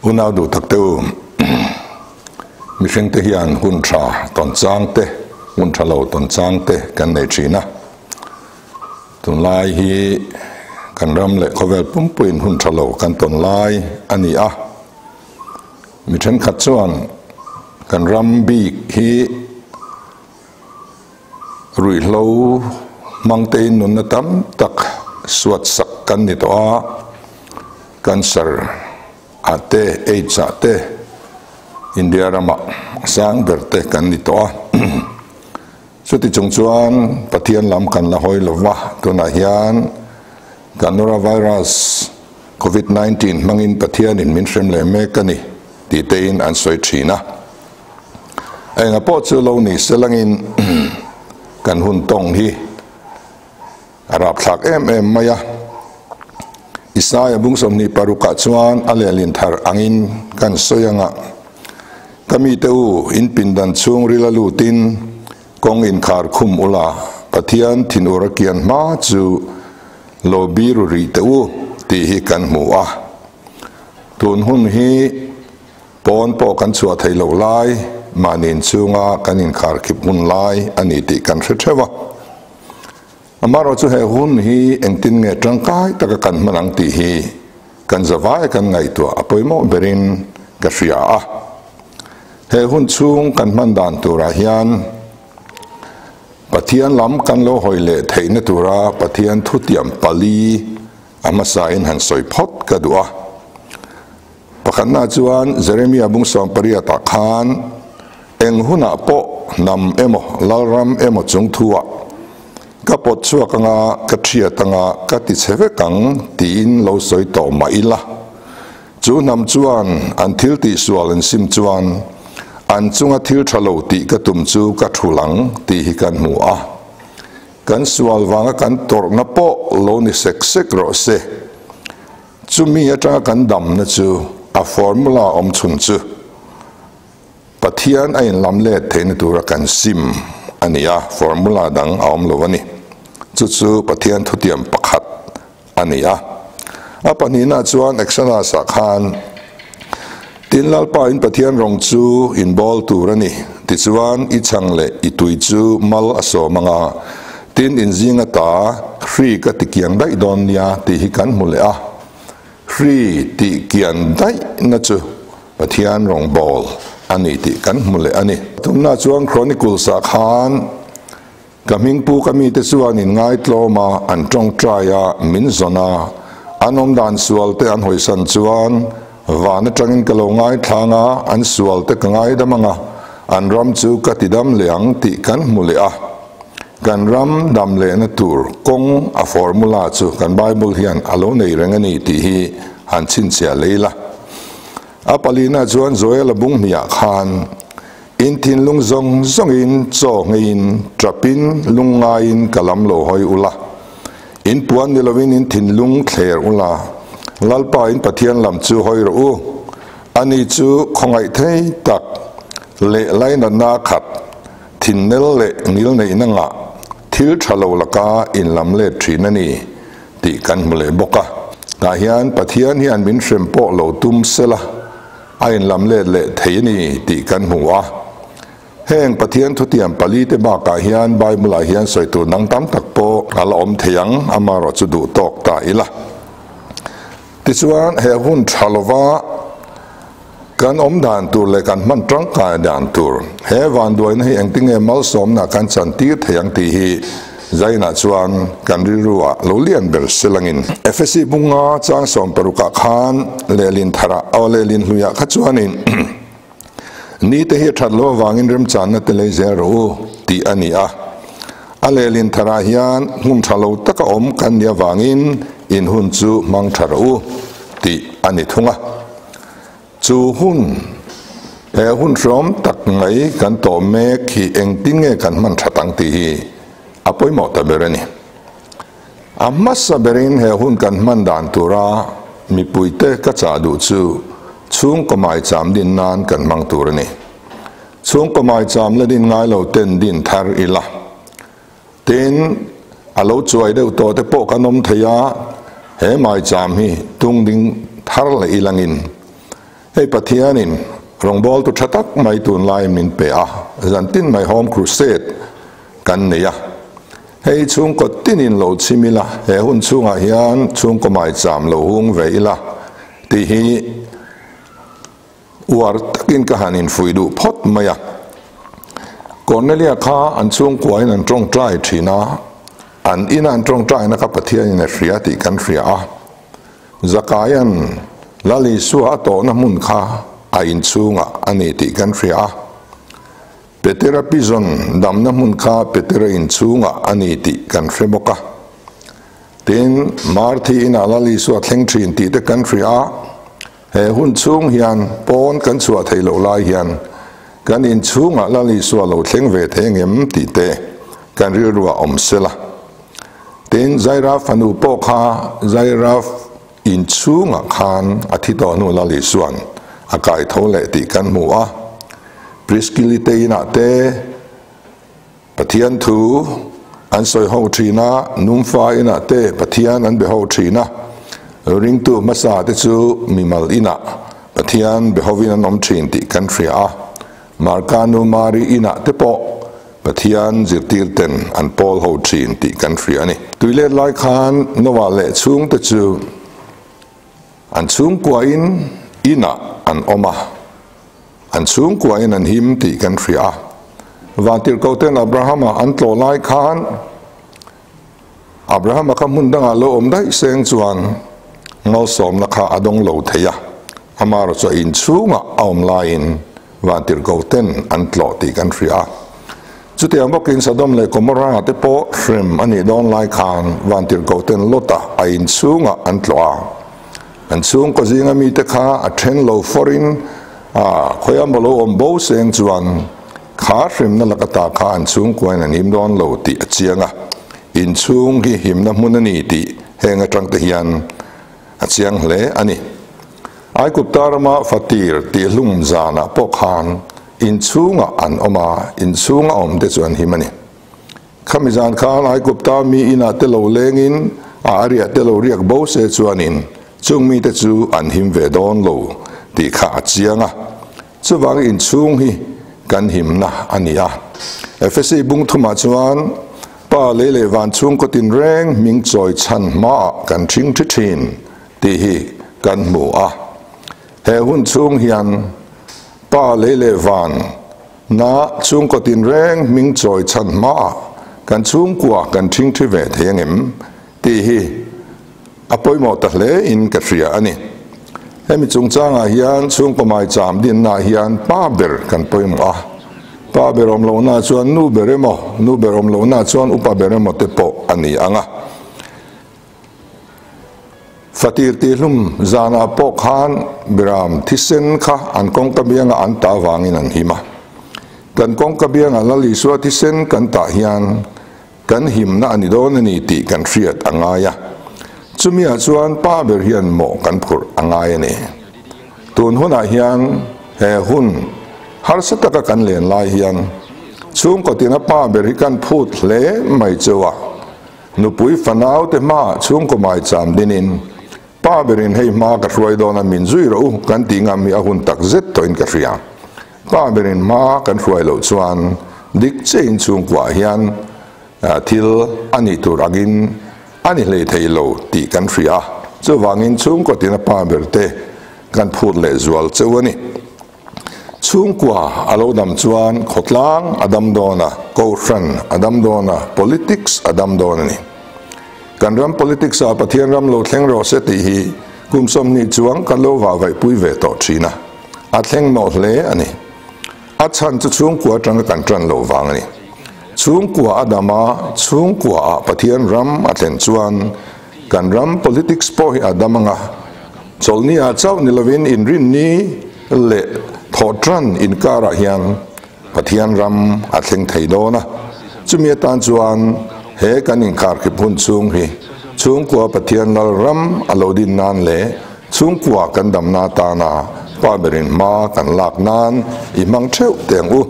hunเอาดูทักเตอมิเชิงเทียนหุ่นชาตอนจ้างเตหุ่นชาเราตอนจ้างเตกันในจีน่ะตุนไล่ฮีกันรำเละเขาเวลปุ่มปืนหุ่นชาเรากันตุนไล่อันนี้มิเชิงขัดส่วนกันรำบีกฮีรุยโลมังเตนุนตั้มตักสวดสักกันนี่ตัวกันสร์อาเตเอจ่าเตอินเดียรามาสร้างเบอร์เตกันนี่ตัวสุดที่จงจวนปะเทียนลำกันละหอยละวะตัวนาฮิยันกันโนราไวรัสโควิด -19 มังอินปะเทียนอินมินเซมเลเมกันนี่ตีเตอินอันสวยชีนะไอ้งาปอจูโลนี่เสลังอินกันหุ่นตรงที่อารับสักมายาอิสายบุงสมนีปารุกัจวนอเลลินทาร์อังอินกันสวยงะกามีเตอูอินปินดันช่วงริลาลูตินกองอินคาร์คุมอุลาปะเทียนทินอุรเกียนมาจูโลบีรุรีเตอูตีฮิกันมัวตุนหุ่นฮีปอนปอกันชัวไทยโลไลมานินช่วงกันอินคาร์คิบหุ่นไลอันนี้ตีกันเชื่อว่าอามาเราจะให้หุ่นฮีเอ็งตินเงจังกายตะกันมันอังตีฮีกันจะวายกันไงตัวอภัยโมเบรินกัชยาให้หุ่นช่วงกันมันดานตัวราฮิยันปะเทียนล้ำกันโลหอยเละเทนตัวราปะเทียนทุติยมปาลีอามาสายหันสอยพอดกระดัวปะขันนาจวนเจเรมียบุงสองปริยตาคานเอ็งหุ่นอาโปนำลารัมจงทัวก็ปดชัวกังกัดเชียตังกัดติเสวกังตีนเราสอยต่อมาอีละจูนำจวนอันทิลติสวาลซิมจวนอันจุงทิลทะโลติกตุมจูกัดทุลังตีฮิกันมัวกันสวาลวังกันตรนปอโลนิเซกโรเซจูมีอาจารย์กันดำนะจูa formulaชุนจูปะเทียนไอ้ลำเล็ดเทนตัวกันซิมอันนี้formulaดังโลวันนี้จู่ปะเทียนทุเตียมปักหัดอันนี้ปะนี้น่าจวนเอกชนาสักขันตินลลปาอินปะเทียนรองจูอินบอลตัวนี่ติจวนอิชังเล่อิตุยจูมัลอโศมังตินอินจิงตาฟรีกติกียงได้ดอนยาติฮิกันมุเลฟรีติเกียนได้นะจูปะเทียนรองบอลอันนี้ติกันมุเลอันนี้ทุกน่าจวนโครนิคูลสักขันกำมิงปูกำมีเตสวานินง่ายโตมาอันจงใจมินซนาอันอมดานสวลเตอันหอยสันจวนวานจังอินกะโลง่ายทางอันสวลเตกง่ายดมังอันรำจูกติดำเหลียงติกันมุเลกันรำดำเลนตูร์กงฟอร์มูลาจูกันไบเบิลเฮียนอโลในเรื่องนี้ที่ฮีหันชินเสียเลยละปาลีน่าจวนโซเอลบุงมีอาคารอินทินลุงซงอินโจงอินทรัพินลุงงอินกะลำโลหอยอุลาอินปวนเดลวินอินทินลุงเคลร์อุลาลัลปาอินปะเทียนลำจูหอยรูอันนี้จูคงไอเทตักเละไลนันนาขัดทินเนลเละนิลในนังทิลชะโลละกาอินลำเละทรีนันี่ติกันมเลบกะตาเฮียนปะเทียนเฮียนบินเชมโปโลตุมเซละไอ้ลำเละเทนี่ติกันหัวแห่งปะเทียนทุติยมปาลีเตบากาเฮียนใบมุลาเฮียนสวยตัวนังตั้มตักโปอาลอมเทียงอามารอจุดูตอกตาอิละติสวนเฮหุ่นชาลวากันอมดานตัวเลยกันมันจังกายดานตัวเฮวันด้วยนี่เองติงเอมัลสมนักกันสันติเทียงตีฮีใจน่าชวนกันริรัวโลเลียนเบลเซลังอินเอฟซีบุงอาจางสมปรุกขานเลลินทาระเอาเลลินลุยะขจวนินนี่เตหิทัดโลวางินเริ่มจานนัตเลเซโรตีอันนี้อเลลินทาราฮิยันหุ่นทะโลตะกอมกันยาวางินอินหุ่นจูมังทารูตีอันนี้ทุ่งจูหุ่นหุ่นสมตักไงกันโตเมขีเองติ้งเงกันมันชัตังตีอภัยหมดตะเบรนี่อามัสเบรินหุ่นกันมันดานตุระมีปุยเตกจาดูจูช่วงก็หมายจำดินนานกันมังตัวนี่ช่วงก็หมายจำและดินง่ายเราเต้นดินทาร์อิละเต้นเราช่วยเดี๋ยวตัวเตปกันนมทยาหมายจำฮีตุงดินทาร์ละอิลังอิน hei pathianin rongbol tu thatak mai tun lai min pe a zantin mai home crusade kan neya hei chung ko tinin lo chimila he hun chunga hian chung ko mai cham lo hung veila ti hi war takin ka hanin fuidu phot maya Cornelia kha an chung ko in an trong trai thina an in an trong trai na ka pathian in ria ti kan ria a zakayan lali suwa to na mun kha a in chunga ani ti kan ria Petera pizon dam na mun kha petera in chunga ani ti kan fremoka tin marthi in alali suwa thleng thin ti te kan ria he hun chung hian pon kan suwa thailo lai hian kan in chunga lali suwa lo thleng ve thengem ti te kan rirwa omsela tin zairaf anu po kha zairaf in chunga khan athito nu lali suan akai thole ti kan mu a Priskilite ina te pathian thu an soi ho thina numfa ina te pathian an be ho thina ring tu masa te chu mimal ina pathian be hovin an om thin ti kan ria a markanu mari ina te po pathian zirtir ten an pol ho thin ti kan ria ni tuile lai khan nowa le chung te chu an chung kwa in ina an oma an chung kwa in an him ti kan ria vantir koten Abraham an tlo lai khan Abraham ka mun danga lo om dai seng chuan ngol som na kha adong lo theya amar cho in chunga om lain vantir koten an tlo ti kan ria chute amokin Sodom le Gomorrah te po frem ani don lai khan vantir koten lota a in chunga an tlo an chung ko zinga mi te kha a then lo foreign khoyam bolo om bo seng chuan kha rim na lakata kha an chung ko an nim don lo ti achianga in chung hi him na mun ani ti henga tang te hian achiang hle ani ai kuptarma fatir ti lum zana po khan in chunga an oma in chunga om te chuan himani khamizan khan ai kupta mi ina te lo lengin aria te lo riak bo se chuanin chung mi te chu an him ve don lo ti kha achianga chuwang in chung hi kan him na ania FSC bung thuma chuan pa lele van chung ko tin reng ming choi chan ma kan thing thin ti hi kan mu a he hun chung hian pa lele van na chung ko tin reng ming choi chan ma kan chung kwa kan thing thi ve thengem ti hi apoi mo ta hle in ka ria ani hemi chung changa hian chung ko mai cham din na hian pa ber kan poi mo a pa ber om lo na chuan nu ber om lo na chuan upa beremo te po ani anga fatir ti hlum zana po khan biram thisen kha an kong ka bianga an ta wangin an hima kan kong ka bianga lali suwa thisen kan ta hian kan him na ani don ani ti kan riat angaya chumia chuan pa ber hian mo kan phur angai ni tun huna hian he hun har sataka kan len lai hian chung ko tina pa ber hi kan phut hle mai chewa nu pui fanau te ma chung ko mai cham dinin pa berin hei ma ka roi dona min zui ro kan tinga mi a hun tak zet to in ka ria pa berin ma kan roi lo chuan dik chein chung kwa hian thil ani turagin ani le thailo ti kan ria chu wangin chung ko tina pa berte kan phut le zual chewani chung kwa alo dam chuan khotlang adam dona ko fran adam dona politics adam dona ni kan ram politics a pathian ram lo thleng ro se ti hi kumsom ni chuang kan lo wa vai pui ve to thina a thleng mo hle ani a chan chu chung kwa tang kan tran lo wang ani chung kwa adama chung kwa pathian ram a thlen chuan kan ram politics po hi adamanga cholni a chau ni lovin in rin ni le thotran in kara hian pathian ram a thleng thei dona chumi tan chuan he kan in kar ki phun chung hi chung kwa pathian lal ram alodin nan le chung kwa kan dam na ta na pa berin ma kan lak nan i mang theu teng u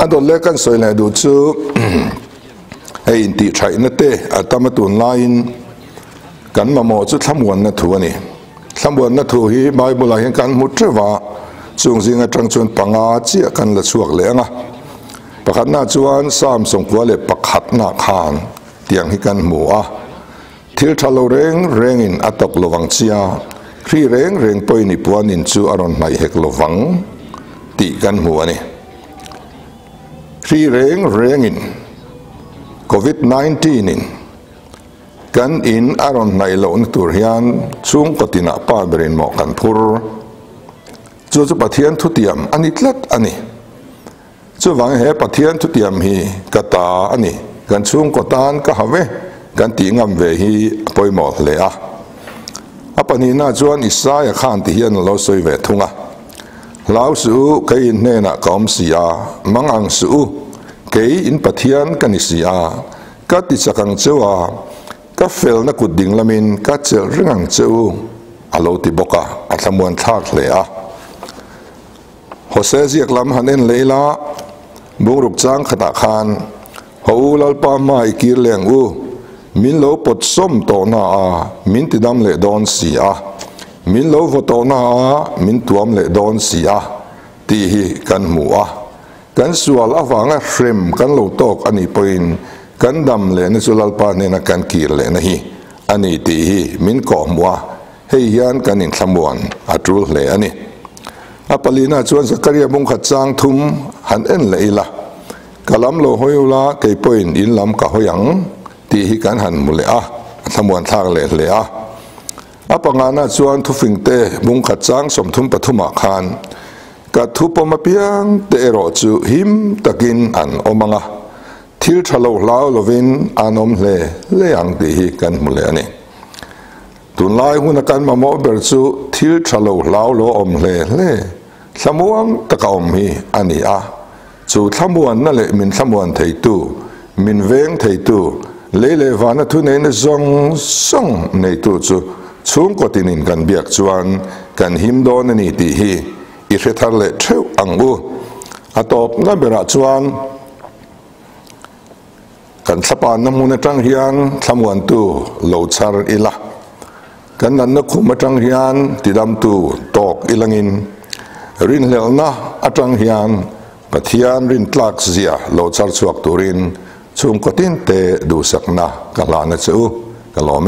adol le kan soi le du chu he in ti thai na te atamatun lain kan ma mo chu thamwan na thu ani ทำวันนั้นถูฮีไม่บุลาเห็นกันมุดเจว่าช่วงสิ่งจังชวนปังอาเจียกันละช่วงเลี้ยงประคัดหน้าจวนสามสงกัวเลยประคัดหน้าขานเตียงให้กันหมัวทิลทะลุเร่งอินอัตกลวังเชียครีเร่งปอยนิปวนินจูอารอนไม่เฮกลวังตีกันหัวนี่ครีเร่งอินโควิด-19 นี่กันอินอารอนไม่หลงตัวเฮียนช่วงกตินาป้าเบรินหมอกันพูรจู่ปะเทียนทุติยมอันนี้ลัดอันนี้จู่วังเหปะเทียนทุติยมฮีกตาอันนี้กันช่วงกตานก็หาเวกันตีงามเวฮีปอยหมอเลยอะปนี้น่าจวนอิสราเอลข้างที่เฮียนเราสวยเวทุงลาวสู้เกย์เนน่ะกอมเสียมังอังสู้เกย์อินปะเทียนกันอิสยาก็ติดสักอังเจ้าก็เฟลนักกุดดิ่งละมินก็เจอเรื่องเจ้าอาโลติบกะอัตมวนทักเลยโฮเซเซียกลำหันเอ็นเลยละบุงรุกจางขณะคานหูลลปามาอีกีเลียงมินโลปดส้มโตนามินติดำเละดอนเสียมินโลฟโตนามินตัวมเละดอนเสียตีฮีกันหมัวกันสวลอฟังเฟรมกันโลตอกอันนี้เป็นกันดำเลยในสุลปาเนนักันกีเลยนะฮีอันนี้ตีฮีมินก่อมัวเฮียนกันอินขมวนอัตรุเลยอันนี้ปลีน่าชวนสกัดยาบุงขัดจางทุมหันเอ็นเลยละกะลำโลหอยละเกยปอยอินลำกะหอยังตีฮิกันหันมุเลยสมวนทางเลยปังงานน่าชวนทุฟิงเตบุงขัดจางสมทุมปฐุมคานกัทุปมาเปียงเตโรจูหิมตะกินอันอมังทิลทะโลลาวลวินอันอมเลยังตีฮิกันมุเลยนี่ตุนไลหุนกันมาโมเบรจูทิลทะโลลาวโลอมเลสมวนตะกอมฮีอันนี้จูสมวนนั่นแหละมินสมวนไทตูมินเวงไทตูเลวานะทุนเนซงในตูจูช่วงกตินินกันเบียกจวนกันหิมโดนนี่ตีฮีอิเฟทัลเลเทวอังบูอัตบนั่นเบรจวนกันสปานน้ำมันจังเฮียนสมวนตูโลชาร์อิละกันนั้นนักขุมจังเฮียนติดำตูตอกอิลังอินรินเลวนะอาจังเฮียนปะเทียนรินตลักเสียโลชาร์สวกตูรินช่วงกตินเตดูสักนะกันลานะจูกันลอม